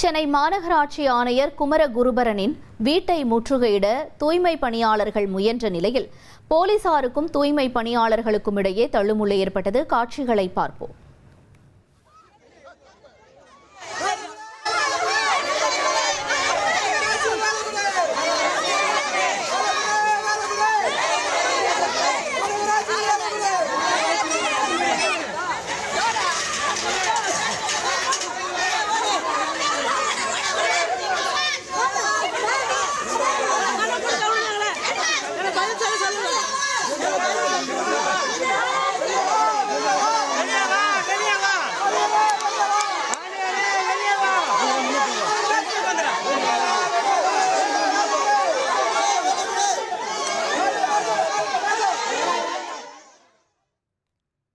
சென்னை மாநகராட்சி ஆணையர் குமரகுருபரனின் வீட்டை முற்றுகையிட தூய்மை பணியாளர்கள் முயன்ற நிலையில் போலீசாருக்கும் தூய்மை பணியாளர்களுக்கும் இடையே தள்ளுமுள்ளு ஏற்பட்டது. காட்சிகளை பார்ப்போம்.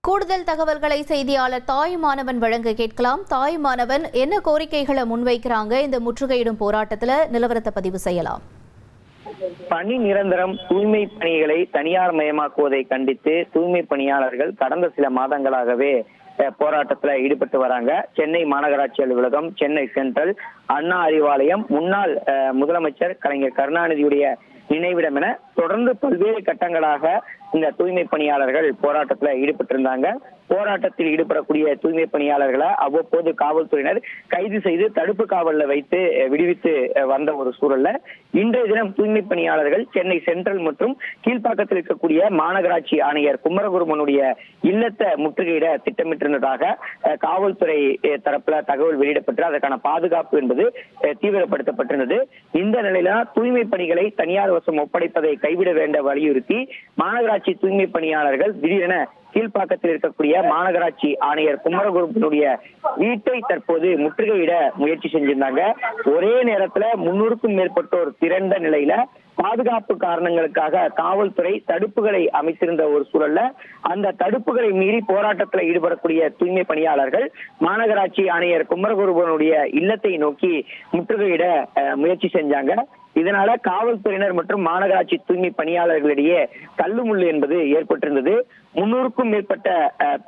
கூடுதல் தகவல்களை செய்தியாளர் தாயுமானவன் வழங்க கேட்கலாம். தாயுமானவன், என்ன கோரிக்கைகளை முன்வைக்கிறாங்க? இந்த முற்றுகையிடும் போராட்டத்தில் நிலவரத்தை பதிவு செய்யலாம். பணி நிரந்தரம் தூய்மை பணிகளை தனியார் மயமாக்குவதை கண்டித்து தூய்மை பணியாளர்கள் கடந்த சில மாதங்களாகவே போராட்டத்துல ஈடுபட்டு வராங்க. சென்னை மாநகராட்சி அலுவலகம், சென்னை சென்ட்ரல், அண்ணா அறிவாலயம், முன்னாள் முதலமைச்சர் கலைஞர் கருணாநிதியுடைய நினைவிடம் என தொடர்ந்து பல்வேறு கட்டங்களாக இந்த தூய்மை பணியாளர்கள் போராட்டத்துல ஈடுபட்டிருந்தாங்க. போராட்டத்தில் ஈடுபடக்கூடிய தூய்மை பணியாளர்களை அவ்வப்போது காவல்துறையினர் கைது செய்து தடுப்பு காவல்ல வைத்து விடுவித்து வந்த ஒரு சூழல்ல இன்றைய தினம் தூய்மை பணியாளர்கள் சென்னை சென்ட்ரல் மற்றும் கீழ்ப்பாக்கத்தில் இருக்கக்கூடிய மாநகராட்சி ஆணையர் குமரகுருபரனுடைய இல்லத்தை முற்றுகையிட திட்டமிட்டிருந்ததாக காவல்துறை தரப்புல தகவல் வெளியிடப்பட்டு அதற்கான பாதுகாப்பு என்பது தீவிரப்படுத்தப்பட்டிருந்தது. இந்த நிலையில தூய்மை பணிகளை தனியார் வசம் ஒப்படைப்பதை கைவிட வேண்ட வலியுறுத்தி மாநகராட்சி தூய்மை பணியாளர்கள் திடீரென கீழ்ப்பாக்கத்தில் இருக்கக்கூடிய மாநகராட்சி ஆணையர் குமரகுருபரனுடைய வீட்டை தற்போது முற்றுகையிட முயற்சி செஞ்சிருந்தாங்க. ஒரே நேரத்துல 300க்கும் மேற்பட்டோர் திரண்ட நிலையில பாதுகாப்பு காரணங்களுக்காக காவல்துறை தடுப்புகளை அமைத்திருந்த ஒரு சூழல்ல அந்த தடுப்புகளை மீறி போராட்டத்தில் ஈடுபடக்கூடிய தூய்மை பணியாளர்கள் மாநகராட்சி ஆணையர் குமரகுருபரனுடைய இல்லத்தை நோக்கி முற்றுகையிட முயற்சி செஞ்சாங்க. இதனால காவல்துறையினர் மற்றும் மாநகராட்சி தூய்மை பணியாளர்களிடையே தள்ளுமுள்ளு என்பது ஏற்பட்டிருந்தது. 300க்கும் மேற்பட்ட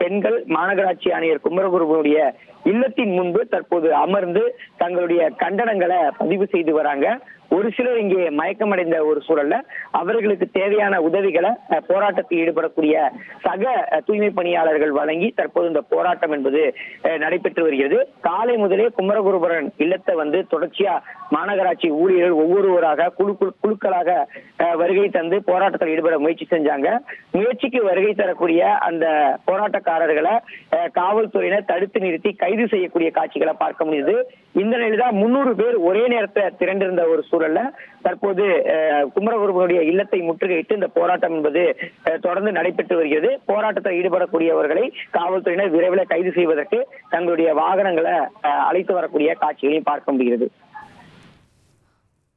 பெண்கள் மாநகராட்சி ஆணையர் குமரகுருபரனுடைய இல்லத்தின் முன்பு தற்போது அமர்ந்து தங்களுடைய கண்டனங்களை பதிவு செய்து வராங்க. ஒரு சிலர் இங்கே மயக்கமடைந்த ஒரு சூழல்ல அவர்களுக்கு தேவையான உதவிகளை போராட்டத்தில் ஈடுபடக்கூடிய சக தூய்மை பணியாளர்கள் வழங்கி தற்போது இந்த போராட்டம் என்பது நடைபெற்று வருகிறது. காலை முதலே குமரகுருபரன் இல்லத்தை வந்து தொடர்ச்சியா மாநகராட்சி ஊழியர்கள் ஒவ்வொருவராக குழுக்களாக வருகை தந்து போராட்டத்தில் ஈடுபட முயற்சி செஞ்சாங்க. முயற்சிக்கு வருகை தரக்கூடிய அந்த போராட்டக்காரர்களை காவல்துறையினர் தடுத்து நிறுத்தி கைது செய்யக்கூடிய காட்சிகளை பார்க்க முடியுது. இந்த நிலையில்தான் 300 பேர் ஒரே நேரத்தை திரண்டிருந்த ஒரு சூழல்ல தற்போது குமரகுருபரனுடைய இல்லத்தை முற்றுகையிட்டு இந்த போராட்டம் என்பது தொடர்ந்து நடைபெற்று வருகிறது. போராட்டத்தில் ஈடுபடக்கூடியவர்களை காவல்துறையினர் விரைவில் கைது செய்வதற்கு தங்களுடைய வாகனங்களை அழைத்து வரக்கூடிய காட்சிகளையும் பார்க்க முடிகிறது.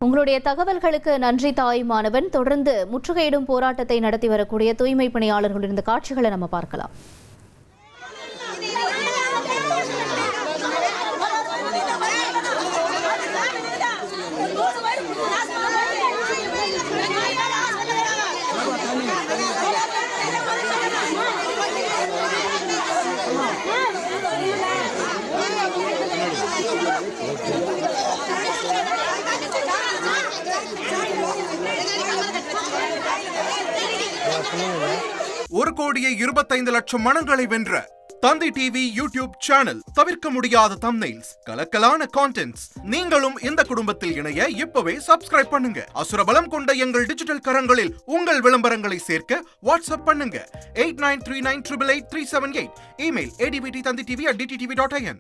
உங்களுடைய தகவல்களுக்கு நன்றி தாயுமானவன். தொடர்ந்து முற்றுகையிடும் போராட்டத்தை நடத்தி வரக்கூடிய தூய்மை பணியாளர்கள் இருந்த காட்சிகளை நம்ம பார்க்கலாம். ஒரு கோடியே 25 லட்சம் மனங்களை வென்ற தந்தி டிவி யூடியூப் சேனல். தவிர்க்க முடியாத தம்ப்நெயில்ஸ், கலக்கலான கான்டென்ட்ஸ். நீங்களும் இந்த குடும்பத்தில் இணைய இப்பவே சப்ஸ்கிரைப் பண்ணுங்க. அசுரபலம் கொண்ட எங்கள் டிஜிட்டல் கரங்களில் உங்கள் விளம்பரங்களை சேர்க்க வாட்ஸ்அப் பண்ணுங்க. 8939888378. Email advttanditv@dttv.in.